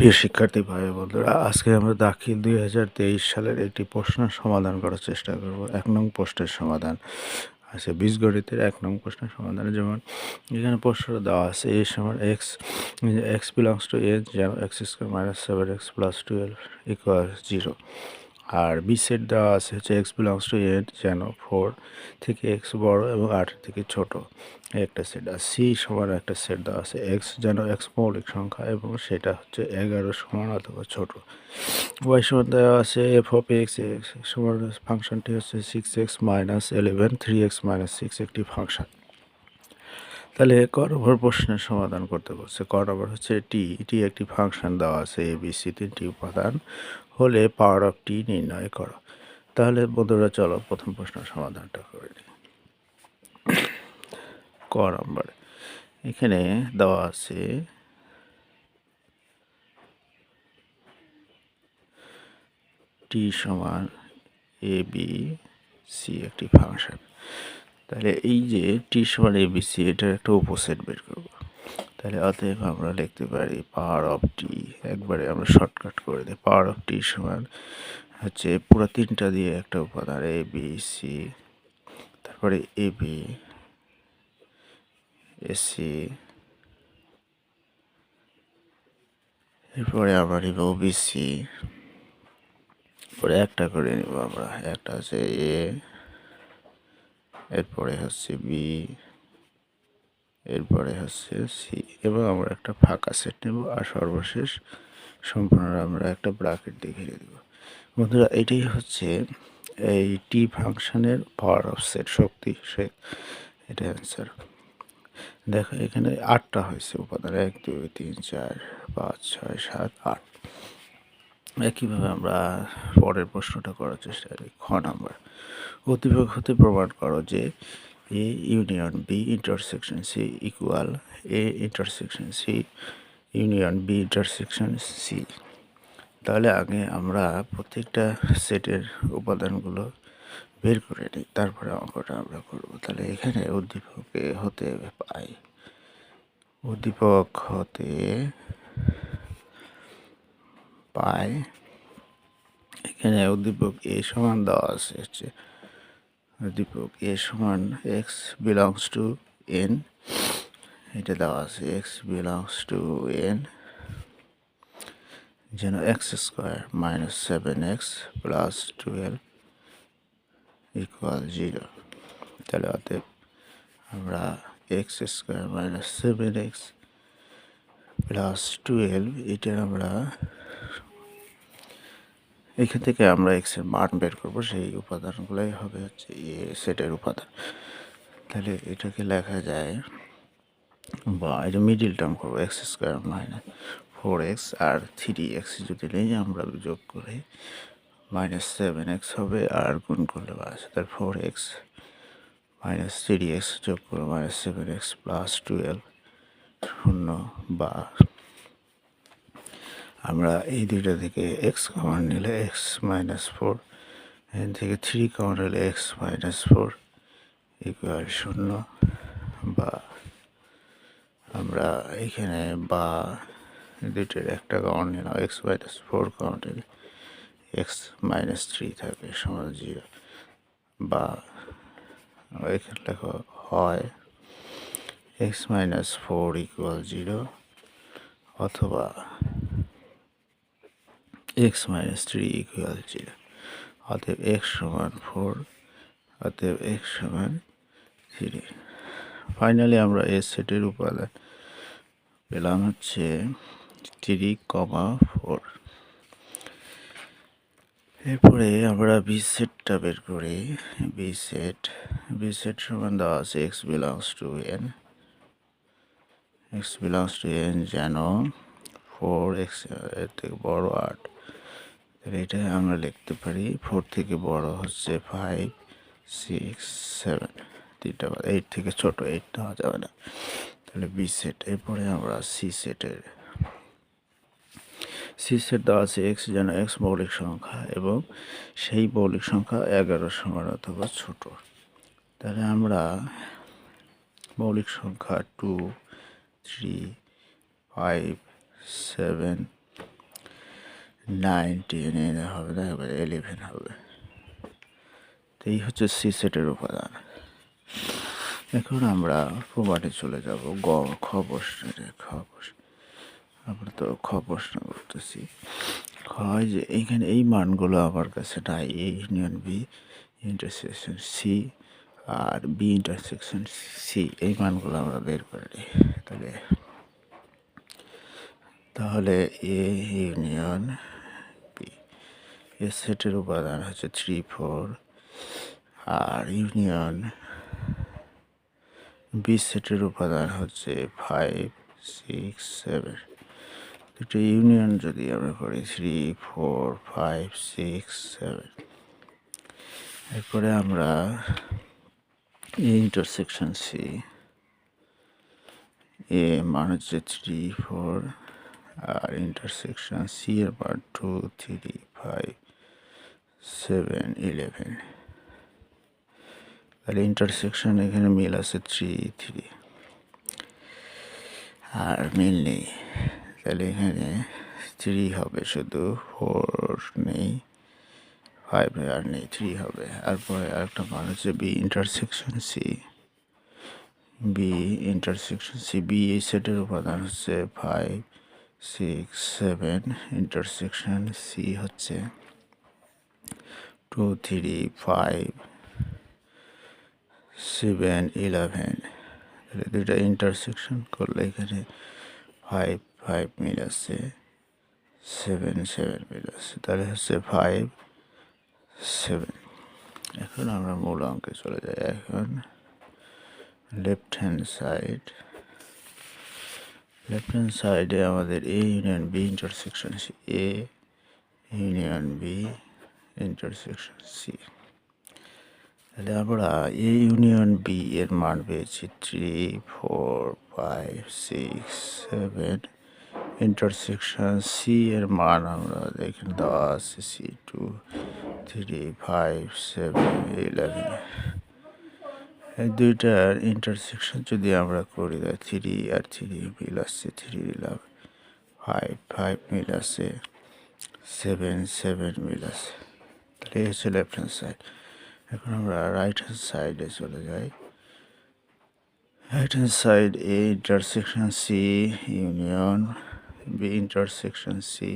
প্রিয় শিক্ষার্থী ভাই বন্ধুরা, আজকে আমরা দাখিল 2023 সালের একটি প্রশ্ন সমাধান করার চেষ্টা করব। 1 নং প্রশ্নের সমাধান আছে, বীজগণিতের 1 নং প্রশ্নের সমাধান। যেমন এখানে প্রশ্নটা দেওয়া আছে a সমান x belongs to a, যেন x square minus 7x plus 12 equal 0। আর বি সেট দেওয়া আছে হচ্ছে x belongs to a, যেন 4 থেকে x বড় এবং 8 থেকে ছোট একটা সেট। আর সি সমান একটা সেট দেওয়া আছে x, যেন x মৌলিক সংখ্যা এবং সেটা হচ্ছে 11 সমান অথবা ছোট। y সমান দেওয়া আছে f অফ x, x সমান ফাংশনটি হচ্ছে 6x মাইনাস 11 3x মাইনাস 6 একটি ফাংশন। তাহলে ক নম্বর প্রশ্নের সমাধান করতে বলছে। ক নম্বর হচ্ছে টি একটি ফাংশন দেওয়া আছে এ বি সি তিনটি উপাদান হলে পাওয়ার অফ টি নির্ণয় করো। তাহলে বন্ধুরা চলো প্রথম প্রশ্নের সমাধানটা করে নিই। ক নম্বরে এখানে দেওয়া আছে টি সমান এ বি সি একটি ফাংশন। তাহলে এই যে টি সমান এ বি সি, এটার একটা উপসেট বের করব। তাহলে অতএব আমরা লিখতে পারি পাওয়ার অফ টি, একবারে আমরা শর্টকাট করে দিই। পাওয়ার অফ টি সমান হচ্ছে পুরো তিনটা দিয়ে একটা উপাদান এ বি সি, তারপরে এ বি এসি, এরপরে আমরা নিব বিসি, পরে একটা করে নিব আমরা। একটা হচ্ছে এ, এরপরে হচ্ছে বি, এরপরে হচ্ছে সি, এবং আমরা একটা ফাঁকা সেট নেব। আর সর্বশেষ সম্পূর্ণ আমরা একটা ব্র্যাকেট দেখিয়ে দেব। বন্ধুরা, এটাই হচ্ছে এই টি ফাংশনের power of set, Shakti set. এটা অ্যান্সার। দেখো এখানে 8টা হয়েছে উপাদান, 1 2 3 4 5 6 7 8। একইভাবে আমরা পরের প্রশ্নটা করার চেষ্টা করি। খ নাম্বার, উদ্দীপক হতে প্রমাণ করো যে A union B intersection C equal A intersection C union B intersection C. তাহলে আগে আমরা প্রত্যেকটা সেটের উপাদানগুলো বের করে নিই, তারপরে অঙ্কটা আমরা করব। তাহলে এখানে উদ্দীপকে হতে পাই, উদ্দীপক হতে পাই, এখানে উদ্দীপক এ সমান দেওয়া আছে হচ্ছে উদ্দীপক এ সমান এক্স বিলংস টু এন, এটা দেওয়া আছে এক্স বিলংস টু এন, যেন x square minus 7x plus 12 equal 0। তাহলে অতএব আমরা x square minus 7x plus 12, এটা আমরা এখান থেকে আমরা এক্স এর মান বের করবো। সেই উপাদানগুলোই হবে হচ্ছে এ সেটের উপাদান। তাহলে এটাকে লেখা যায়, বা এটা মিডিল টার্ম করবো, এক্স স্কোয়ার মাইনাস 4x আর 3x যদি নেই আমরা যোগ করে মাইনাস 7x হবে, আর গুণ করলে আছে তার 4x মাইনাস 3x যোগ করে মাইনাস 7x প্লাস 12 শূন্য। বা আমরা এই দুইটা থেকে এক্স কমন নিলে এক্স মাইনাস 4, এখান থেকে 3 কমন নিলে এক্স মাইনাস 4 ইকুয়াল 0। বা আমরা এখানে বা দুইটার একটা কমন নিলাম, এক্স মাইনাস 4 কমন নিলে এক্স মাইনাস 3 থাকে সমান 0। বা এখানে লেখা হয় এক্স মাইনাস 4 ইকুয়াল 0, অথবা এক্স মাইনাস 3 ইকুয়াল 0। অতএব এক্স সমান 4, অতএব এক্স সমান 3। ফাইনালি আমরা এ সেটের উপাদান পেলাম হচ্ছে 3,4। এরপরে আমরা বি সেটটা বের করি। বি সেট সমান দেওয়া আছে x belongs to N, x belongs to N, যেন 4x এর থেকে বড় 8। তাহলে এটা আমরা লিখতে পারি 4 থেকে বড় হচ্ছে 5 6 7, 3টা 8 থেকে ছোট 8 নেওয়া যাবে না। তাহলে বি সেট। এরপরে আমরা সি সেট দেওয়া আছে এক্স, যেন এক্স মৌলিক সংখ্যা এবং সেই মৌলিক সংখ্যা 11 সমান অথবা ছোট। তাহলে আমরা মৌলিক সংখ্যা 2 3 5 7 19 এর হবে না, এবার 11 হবে। তো এই হচ্ছে সি সেটের উপাদান। এখন আমরা প্রমাণে চলে যাব খ প্রশ্নে। আমরা তো খ প্রশ্ন করতেছি। হয় যে এইখানে এই মানগুলো আমার কাছে নাই, A union B intersection C আর বি ইন্টারসেকশন সি, এই মানগুলো আমরা বের করে নিই। তাহলে এ ইউনিয়ন বি, এ সেটের উপাদান হচ্ছে 3, 4, আর ইউনিয়ন বি সেটের উপাদান হচ্ছে 5, 6, 7। দুটো ইউনিয়ন যদি আমরা করি 3, 4, 5, 6, 7, এরপরে আমরা এ ইন্টারসেকশন সি, এ মান হচ্ছে 3, 4, আর ইন্টারসেকশন সি এর মান 2, 3, 5, 7, 11। তাহলে ইন্টারসেকশন এখানে মিল আছে 3, 3, আর মিল নেই। তাহলে এখানে 3 হবে শুধু, 4 নেই, 5 আর নেই, 3 হবে। তারপরে আরেকটা মান হচ্ছে B intersection C, B intersection C, B এই সেটের উপাদান হচ্ছে 5, 6, 7, ইন্টারসেকশন সি হচ্ছে 2, 3, 5, 7, 11। তাহলে দুইটা ইন্টারসেকশন করলে এখানে 5, 5 মিল আছে, 7, 7 মিল আছে, তাহলে হচ্ছে 5, 7। এখন আমরা মূল অঙ্কে চলে যাই। এখন লেফট হ্যান্ড সাইডে আমাদের A union B intersection C, A union B intersection C. তাহলে আমরা এ ইউনিয়ন বি এর মান পেয়েছি 3, 4, 5, 6, 7। ইন্টারসেকশন সি এর মান আমরা এখানে দেওয়া আছে সি 2, 3, 5, 7, 11। এই দুইটার ইন্টারসেকশন যদি আমরা করি, 3 আর 3 মিল আছে, 3 দিলাম, 5, 5 মিল আছে, 7, 7 মিল আছে। তাহলে এই হচ্ছে লেফট হ্যান্ড সাইড। এখন আমরা রাইট হ্যান্ড সাইডে চলে যাই। Right hand side A intersection C union B intersection C,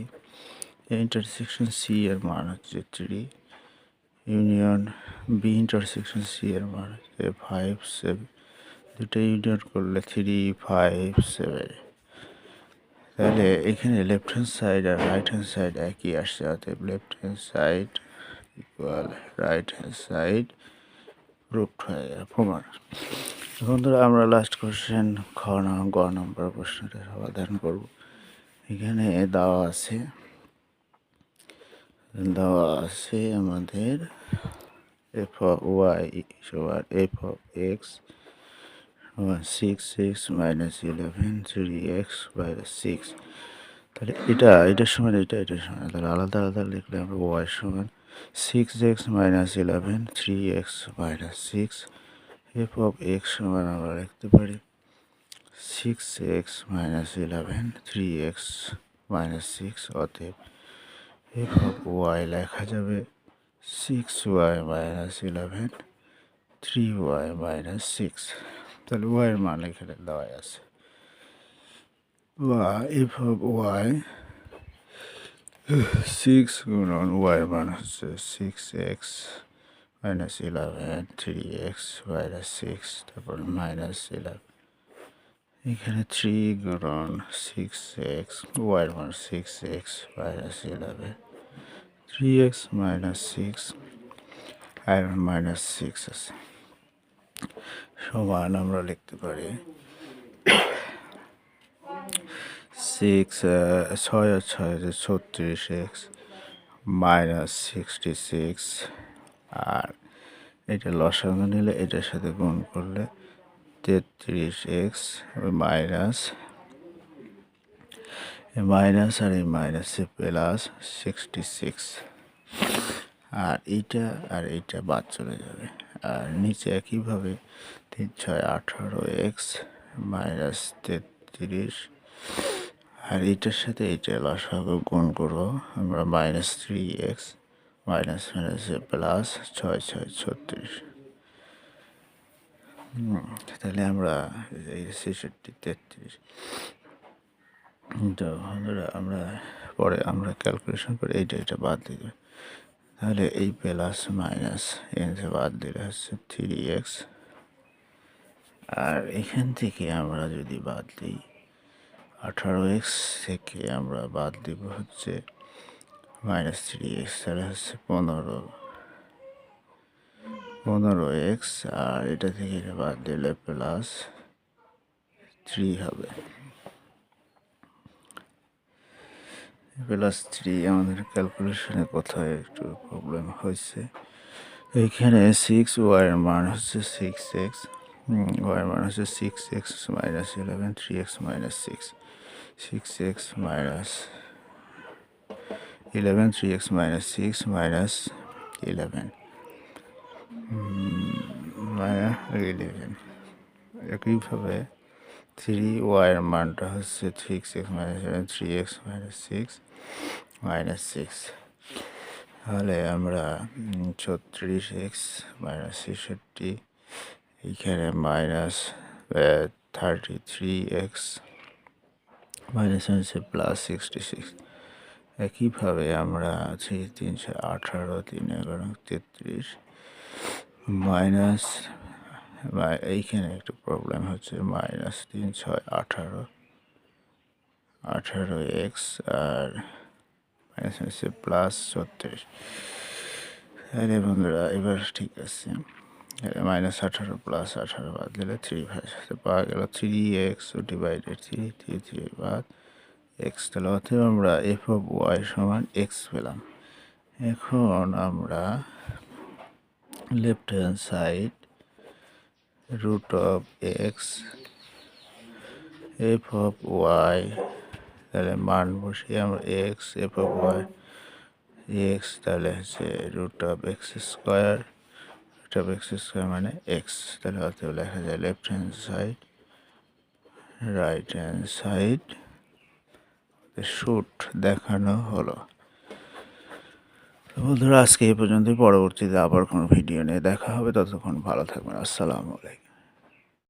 A intersection C এর মান হচ্ছে 3, ইউনিয়ন বি ইন্টারসেকশন সি এর মান হচ্ছে 5, 7। দুটো ইউনিয়ন করলে 3, 5, 7। তাহলে এখানে লেফট হ্যান্ড সাইড আর রাইট হ্যান্ড সাইড একই আসছে, অতএব left hand side equal right hand side proofed হয়ে গেল, প্রমাণ। বন্ধুরা, আমরা লাস্ট কোশ্চেন গ নম্বর প্রশ্নটা সমাধান করব। এখানে দেওয়া আছে আমাদের এফ অফ ওয়াই সমান F of x 6, 6 minus 11, 3x minus 6। তাহলে এটার সমান এটার সমান, তাহলে আলাদা আলাদা লিখলে আমরা ওয়াই সমান 6x minus 11, 3x minus 6। F of x সমান আমরা লিখতে পারি 6x মাইনাস 11, 3x মাইনাস 6। অতএব এফ অফ ওয়াই লেখা যাবে 6y মাইনাস 11, 3y মাইনাস 6। তাহলে ওয়াইয়ের মান এখানে দেওয়া আছে, বা এফ অফ ওয়াই 6 গুণন ওয়াইয়ের মান হচ্ছে 6x মাইনাস 11, 3x মাইনাস 6, তারপর মাইনাস 11। এখানে 3 গুণন 6x, ওয়াইয়ের মান 6x মাইনাস 11, 3x মাইনাস 6 আর মাইনাস 6 আছে, সমান আমরা লিখতে পারি 6 আর 6 36x মাইনাস 66, আর এটা লসাগু নিলে এটার সাথে গুণ করলে 33x মাইনাস আর এই মাইনাসে প্লাস 66। আর এইটা বাদ চলে যাবে। আর নিচে একইভাবে 3, 6, 18x মাইনাস 33 আর এইটার সাথে এইটা লসাগু গুণ করবো আমরা -3x মাইনাস মাইনাসে প্লাস 6 6 36। তাহলে আমরা এই 66 33। তো বন্ধুরা আমরা পরে আমরা ক্যালকুলেশন করে এইটা বাদ দিবে, তাহলে এই প্লাস মাইনাস এখানে বাদ দিলে হচ্ছে 3x। আর এখান থেকে আমরা যদি বাদ দিই 18x থেকে আমরা বাদ দিব হচ্ছে -3x, তাহলে হচ্ছে 15x। আর এটা থেকে এটা বাদ দিলে প্লাস 3 হবে। +3 আমাদের ক্যালকুলেশনে কোথায় একটু প্রবলেম হয়েছে। এইখানে 6y এর মান হচ্ছে 6x, y এর মান হচ্ছে 6x minus 11 3x minus 6 6x minus 11 3x minus 6 minus 11 একইভাবে 3y এর মানটা হচ্ছে 6x minus 11 3x minus 6 minus 6। তাহলে আমরা 36x মাইনাস 66, এইখানে মাইনাস 33x মাইনাস হচ্ছে প্লাস 66। একইভাবে আমরা আছি 318 3 11 33 মাইনাস, এইখানে একটু প্রবলেম হচ্ছে মাইনাস 3 6 18x আর মাইনাস হচ্ছে প্লাস 36। তাহলে বন্ধুরা এবার ঠিক আছে, -18 প্লাস 18 বাদ দিলে 3 পাওয়া গেল 3x ডিভাইডেড 3 3 বাদ x। তাহলে অতএব আমরা f(y) সমান x পেলাম। এখন আমরা left hand side √x f(y) তাহলে মান বসিয়ে আমরা x f(y) x তাহলে হচ্ছে √x² মানে x। তাহলে অতএব লেখা যায় left hand side right hand side shoot দেখানো হলো। বন্ধুরা আজকে এই পর্যন্তই, পরবর্তীতে আবার কোনো ভিডিও নিয়ে দেখা হবে, ততক্ষণ ভালো থাকবেন। আসসালামু আলাইকুম।